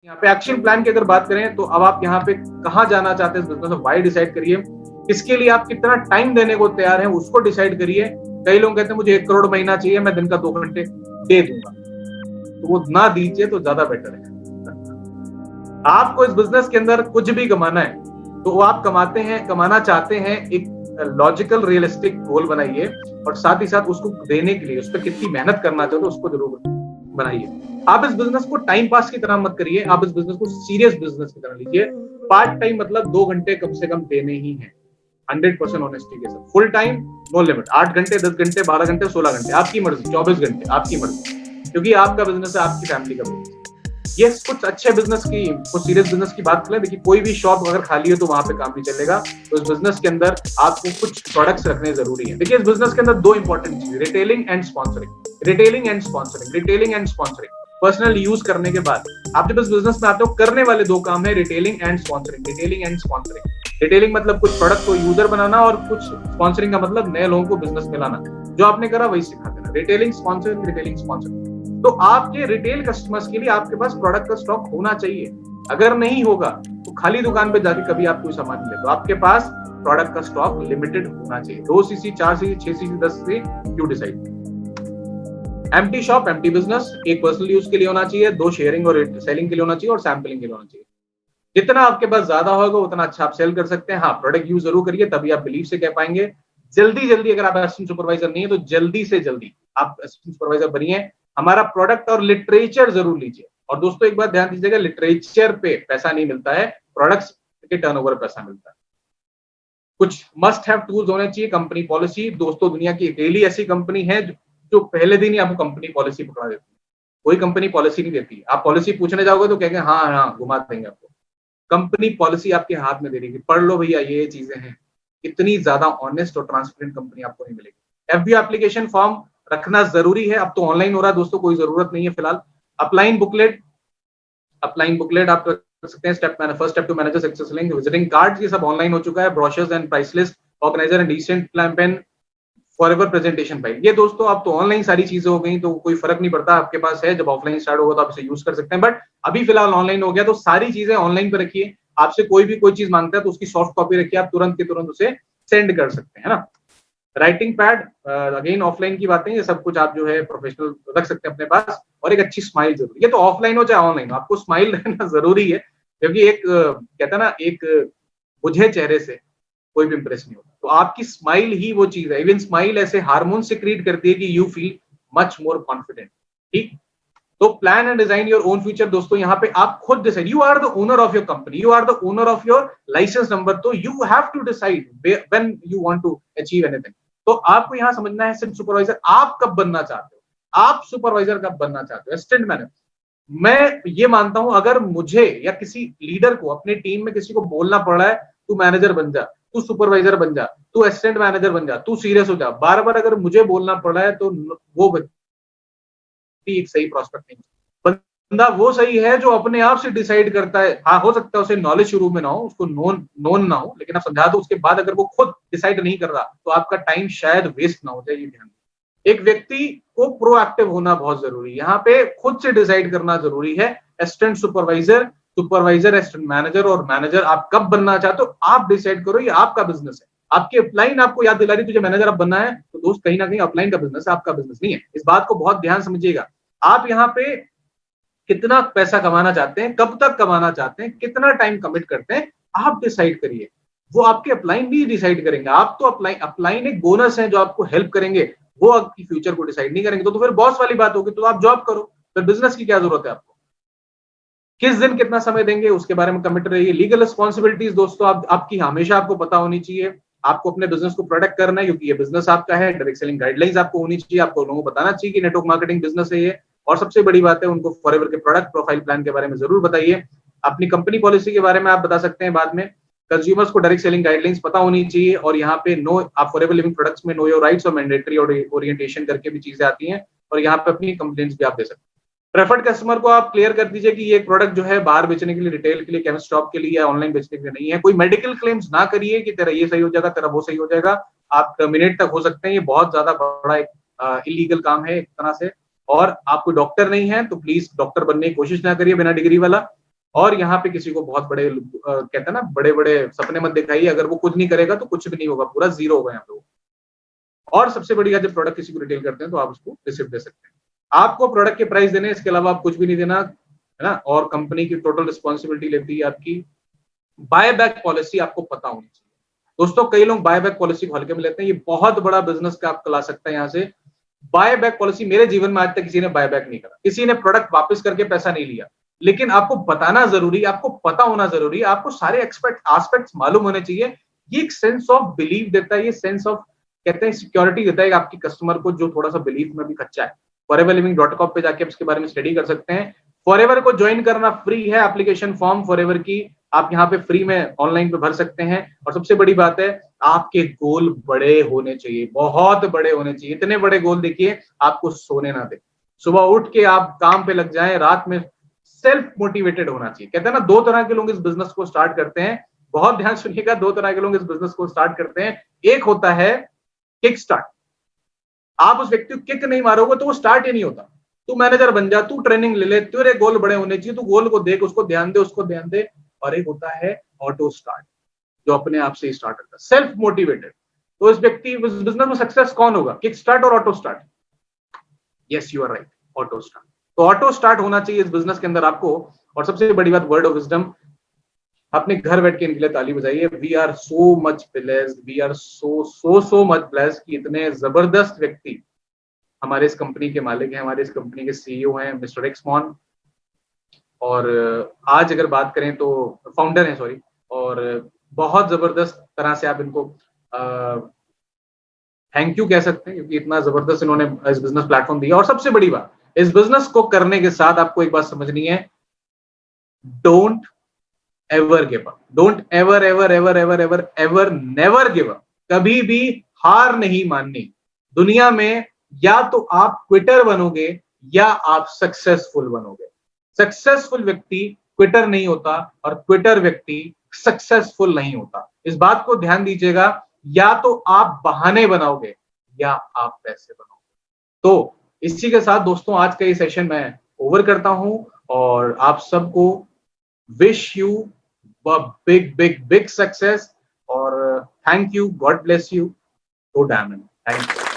यहाँ पे action plan की अगर बात करें तो अब आप यहाँ पे कहाँ जाना चाहते हैं इस बिजनेस में, वाई डिसाइड करिए। इसके लिए आप कितना टाइम देने को तैयार हैं उसको डिसाइड करिए। कई लोग कहते हैं मुझे 1 करोड़ महीना चाहिए, मैं दिन का 2 घंटे दे दूंगा, तो वो ना दीजिए तो ज्यादा बेटर है। आपको इस बिजनेस के अंदर कुछ भी कमाना है तो वो आप कमाना चाहते हैं, एक लॉजिकल रियलिस्टिक गोल बनाइए और साथ ही साथ उसको देने के लिए उस पर कितनी मेहनत करना चाहते हो उसको जरूर बनाइए। आप इस बिजनेस को टाइम पास की तरह मत करिए, आप इस बिजनेस को सीरियस बिजनेस की तरह लीजिए। पार्ट टाइम मतलब 2 घंटे कम से कम देने ही है, 100% ऑनेस्टी के साथ। फुल टाइम नो लिमिट, 8 घंटे 10 घंटे 12 घंटे 16 घंटे आपकी मर्जी, 24 घंटे आपकी मर्जी, क्योंकि आपका बिजनेस है, आपकी फैमिली का बिजनेस। ये कुछ अच्छे बिजनेस की, कुछ सीरियस बिजनेस की बात करें। देखिए कोई भी शॉप अगर खाली है तो वहां पे काम नहीं चलेगा, तो इस बिजनेस के अंदर आपको कुछ प्रोडक्ट्स रखने जरूरी है। देखिए इस बिजनेस के अंदर 2 इंपॉर्टेंट चीज, retailing and sponsoring. Retailing and sponsoring, retailing and sponsoring. Personal use करने के बाद आप जब इस बिजनेस में आते हो, करने वाले 2 काम है, retailing and sponsoring. Retailing and sponsoring, retailing मतलब कुछ प्रोडक्ट को यूजर बनाना, और कुछ स्पॉन्सरिंग का मतलब नए लोगों को बिजनेस में लाना। जो आपने करा वही सिखा देना। Retailing sponsoring, retailing sponsoring. तो आपके रिटेल कस्टमर्स के लिए आपके पास प्रोडक्ट का स्टॉक होना चाहिए। अगर नहीं होगा तो खाली दुकान पे जाके कभी आप कोई सामान नहीं ले, तो आपके पास प्रोडक्ट का स्टॉक लिमिटेड होना चाहिए। 2 CC 4 CC 6 CC 10 CC, you decide. Empty shop, empty business, एक पर्सनल यूज के लिए होना चाहिए, 2 शेयरिंग और सेलिंग के लिए होना चाहिए, और सैम्पलिंग के लिए होना चाहिए। जितना आपके पास ज्यादा होगा उतना अच्छा आप सेल कर सकते हैं। हाँ, प्रोडक्ट यूज जरूर करिए, तभी आप बिलीव से कह पाएंगे। जल्दी अगर आप असिस्टेंट सुपरवाइजर नहीं है तो जल्दी से जल्दी आप असिस्टेंट सुपरवाइजर बनिए। हमारा प्रोडक्ट और लिटरेचर जरूर लीजिए। और दोस्तों एक बात ध्यान दीजिएगा, लिटरेचर पे पैसा नहीं मिलता है, प्रोडक्ट्स के टर्नओवर पैसा मिलता है। कुछ मस्ट हैव टूल्स होने चाहिए। कंपनी पॉलिसी, दोस्तों दुनिया की अकेली ऐसी कंपनी है जो पहले दिन ही आपको कंपनी पॉलिसी पकड़ा देती है। कोई कंपनी पॉलिसी नहीं देती, आप पॉलिसी पूछने जाओगे तो कहेंगे हाँ हाँ घुमा देंगे आपको। कंपनी पॉलिसी आपके हाथ में दे रही है, पढ़ लो भैया ये चीजें हैं। इतनी ज्यादा ऑनेस्ट और ट्रांसपेरेंट कंपनी आपको नहीं मिलेगी। एफबी एप्लीकेशन फॉर्म रखना जरूरी है। अब तो ऑनलाइन हो रहा है दोस्तों, कोई जरूरत नहीं है फिलहाल। अपलाइन बुकलेट आप कर सकते हैं। First step to manager success link, visiting card, ये सब ऑनलाइन हो चुका है। Brochures and price list, organiser and decent plan pen, forever presentation file. ये दोस्तों अब तो ऑनलाइन सारी चीजें हो गई, तो कोई फर्क नहीं पड़ता आपके पास है। जब ऑफलाइन स्टार्ट होगा तो आप इसे यूज कर सकते हैं, बट अभी फिलहाल ऑनलाइन हो गया तो सारी चीजें ऑनलाइन पे रखिए। आपसे कोई भी कोई चीज मांगता है तो उसकी सॉफ्ट कॉपी रखिए, आप तुरंत के तुरंत उसे सेंड कर सकते हैं, है ना। राइटिंग पैड, अगेन ऑफलाइन की बातें, ये सब कुछ आप जो है प्रोफेशनल रख सकते हैं अपने पास। और एक अच्छी स्माइल जरूरी, ये तो ऑफलाइन हो चाहे ऑनलाइन हो, आपको स्माइल रहना जरूरी है, क्योंकि एक कहता है ना, एक बुझे चेहरे से कोई भी इंप्रेस नहीं होता। तो आपकी स्माइल ही वो चीज है। इवन स्माइल ऐसे हार्मोन सिक्रीट करती है कि you feel much more confident. ठीक, तो plan and design your own future. दोस्तों यहाँ पे आप खुद decide, you are the owner of your company, you are the owner of your licence number, तो you have to decide when you want to achieve anything. तो आपको यहाँ समझना है असिस्टेंट सुपरवाइजर आप कब बनना चाहते हो, आप सुपरवाइजर कब बनना चाहते हो, असिस्टेंट मैनेजर। मैं ये मानता हूं अगर मुझे या किसी लीडर को अपनी टीम में किसी को बोलना पड़ रहा है तू मैनेजर बन जा, तू सुपरवाइजर बन जा, तू असिस्टेंट मैनेजर बन जा, तू सीरियस हो जा, बार बार अगर मुझे बोलना पड़ रहा है तो वो व्यक्ति एक सही प्रोस्पेक्ट नहीं। बंदा वो सही है जो अपने आप से डिसाइड करता है। हाँ, हो सकता है उसे नॉलेज शुरू में ना हो, उसको नोन ना हो, लेकिन आप समझा दो उसके बाद अगर वो खुद डिसाइड नहीं कर रहा तो आपका टाइम शायद वेस्ट ना हो जाए। ये ध्यान, एक व्यक्ति को प्रोएक्टिव होना बहुत जरूरी है। यहाँ पे खुद से डिसाइड करना जरूरी है। Assistant supervisor, supervisor, assistant manager और मैनेजर आप कब बनना चाहते हो आप डिसाइड करो। ये आपका बिजनेस है। आपकी अपलाइन आपको याद दिला रही तुझे मैनेजर अब बनना है, तो दोस्त कहीं ना कहीं अपलाइन का बिजनेस है, आपका बिजनेस नहीं है। इस बात को बहुत ध्यान समझिएगा। आप यहाँ पे कितना पैसा कमाना चाहते हैं, कब तक कमाना चाहते हैं, कितना टाइम कमिट करते हैं, आप डिसाइड करिए। वो आपके अपलाइन भी डिसाइड करेंगे। आप तो अपलाइन एक बोनस है जो आपको हेल्प करेंगे, वो आपकी फ्यूचर को डिसाइड नहीं करेंगे। तो फिर बॉस वाली बात होगी, तो आप जॉब करो, फिर बिजनेस की क्या जरूरत है आपको। किस दिन कितना समय देंगे उसके बारे में कमिट रहिए। लीगल रिस्पॉन्सिबिलिटीज दोस्तों आपकी हमेशा आपको पता होनी चाहिए। आपको अपने बिजनेस को प्रोटेक्ट करना है क्योंकि ये बिजनेस आपका है। डायरेक्ट सेलिंग गाइडलाइंस आपको होनी चाहिए, आपको लोगों को बताना चाहिए कि नेटवर्क मार्केटिंग बिजनेस है ये। और सबसे बड़ी बात है, उनको फॉरएवर के प्रोडक्ट प्रोफाइल प्लान के बारे में जरूर बताइए। अपनी कंपनी पॉलिसी के बारे में आप बता सकते हैं बाद में। कंज्यूमर्स को डायरेक्ट सेलिंग गाइडलाइंस पता होनी चाहिए। और यहाँ पे नो, आप फॉरएवर लिविंग प्रोडक्ट्स में नो योर राइट्स और मैंडेटरी ओरिएंटेशन करके भी चीजें आती हैं, और यहाँ पे अपनी कंप्लेंट्स भी आप दे सकते हैं। प्रेफर्ड कस्टमर को आप क्लियर कर दीजिए कि ये प्रोडक्ट जो है बाहर बेचने के लिए, रिटेल के लिए, केमिस्ट शॉप के लिए या ऑनलाइन बेचने के लिए नहीं है। कोई मेडिकल क्लेम्स ना करिए कि तेरा ये सही हो जाएगा, तेरा वो सही हो जाएगा। आप टर्मिनेट तक हो सकते हैं। ये बहुत ज्यादा बड़ा एक इलीगल काम है एक तरह से। और आप कोई डॉक्टर नहीं है तो प्लीज डॉक्टर बनने की कोशिश ना करिए बिना डिग्री वाला। और यहाँ पे किसी को बहुत बड़े कहते हैं ना, बड़े बड़े सपने मत दिखाइए, अगर वो कुछ नहीं करेगा तो कुछ भी नहीं होगा, पूरा जीरो होगा यहाँ पे। और सबसे बड़ी बात, जब प्रोडक्ट किसी को रिटेल करते हैं तो आप उसको रिसिप्ट दे सकते हैं। आपको प्रोडक्ट के प्राइस देने, इसके अलावा आप कुछ भी नहीं देना, है ना। और कंपनी की टोटल रिस्पॉन्सिबिलिटी लेती है आपकी। बाय बैक पॉलिसी आपको पता होनी चाहिए दोस्तों। कई लोग बाय बैक पॉलिसी को हल्के में लेते हैं, ये बहुत बड़ा बिजनेस का आपको ला सकता है यहाँ से। बाय बैक पॉलिसी, मेरे जीवन में आज तक किसी ने बाय बैक नहीं करा, किसी ने प्रोडक्ट वापस करके पैसा नहीं लिया। लेकिन आपको बताना जरूरी, आपको पता होना जरूरी, आपको सारे एस्पेक्ट्स मालूम होने चाहिए। ये एक सेंस ऑफ बिलीव देता है, ये सेंस ऑफ कहते हैं सिक्योरिटी देता है आपकी कस्टमर को, जो थोड़ा सा बिलीव में भी कच्चा है। foreverliving.com पे जाके आप इसके बारे में स्टडी कर सकते हैं। फॉरएवर को ज्वाइन करना फ्री है, एप्लीकेशन फॉर्म फॉरएवर की आप यहाँ पे फ्री में ऑनलाइन पे भर सकते हैं। और सबसे बड़ी बात है, आपके गोल बड़े होने चाहिए, बहुत बड़े होने चाहिए। इतने बड़े गोल देखिए आपको सोने ना दे, सुबह उठ के आप काम पे लग जाएं, रात में सेल्फ मोटिवेटेड होना चाहिए। कहते हैं ना, दो तरह के लोग इस बिजनेस को स्टार्ट करते हैं, बहुत ध्यान सुनिएगा, दो तरह के लोग इस बिजनेस को स्टार्ट करते हैं। एक होता है किक स्टार्ट, आप उस व्यक्ति को किक नहीं मारोगे तो वो स्टार्ट ही नहीं होता। तू मैनेजर बन जा, तू ट्रेनिंग ले ले, तेरे गोल बड़े होने चाहिए, तू गोल को देख, उसको ध्यान दे, उसको ध्यान दे। और एक होता है ऑटो स्टार्ट, जो अपने आप से स्टार्ट करता है, सेल्फ मोटिवेटेड। तो इस व्यक्ति, इस बिजनेस में सक्सेस कौन होगा, किक स्टार्ट और auto start? Yes, you are right, auto start. तो ऑटो स्टार्ट होना चाहिए इस बिजनेस के अंदर आपको। और सबसे बड़ी बात, वर्ड ऑफ विजडम, अपने घर बैठ के इनके लिए ताली बजाइए। We are so much blessed, we are so much blessed कि इतने जबरदस्त व्यक्ति हमारे इस कंपनी के मालिक हैं, हमारे इस कंपनी के सीईओ हैं मिस्टर एक्समॉन। और आज अगर बात करें तो फाउंडर हैं, सॉरी। और बहुत जबरदस्त तरह से आप इनको थैंक यू कह सकते हैं, क्योंकि इतना जबरदस्त इन्होंने इस बिजनेस प्लेटफॉर्म दिया। और सबसे बड़ी बात, इस बिजनेस को करने के साथ आपको एक बात समझनी है, don't ever give up, don't ever ever ever ever ever ever never give up. कभी भी हार नहीं माननी। दुनिया में या तो आप क्विटर बनोगे या आप सक्सेसफुल बनोगे। सक्सेसफुल व्यक्ति क्विटर नहीं होता और क्विटर व्यक्ति सक्सेसफुल नहीं होता। इस बात को ध्यान दीजिएगा, या तो आप बहाने बनाओगे या आप पैसे बनोगे। तो इसी के साथ दोस्तों आज का ये सेशन मैं ओवर करता हूं और आप सबको wish you big big big success और thank you, God bless you, to diamond, thank you.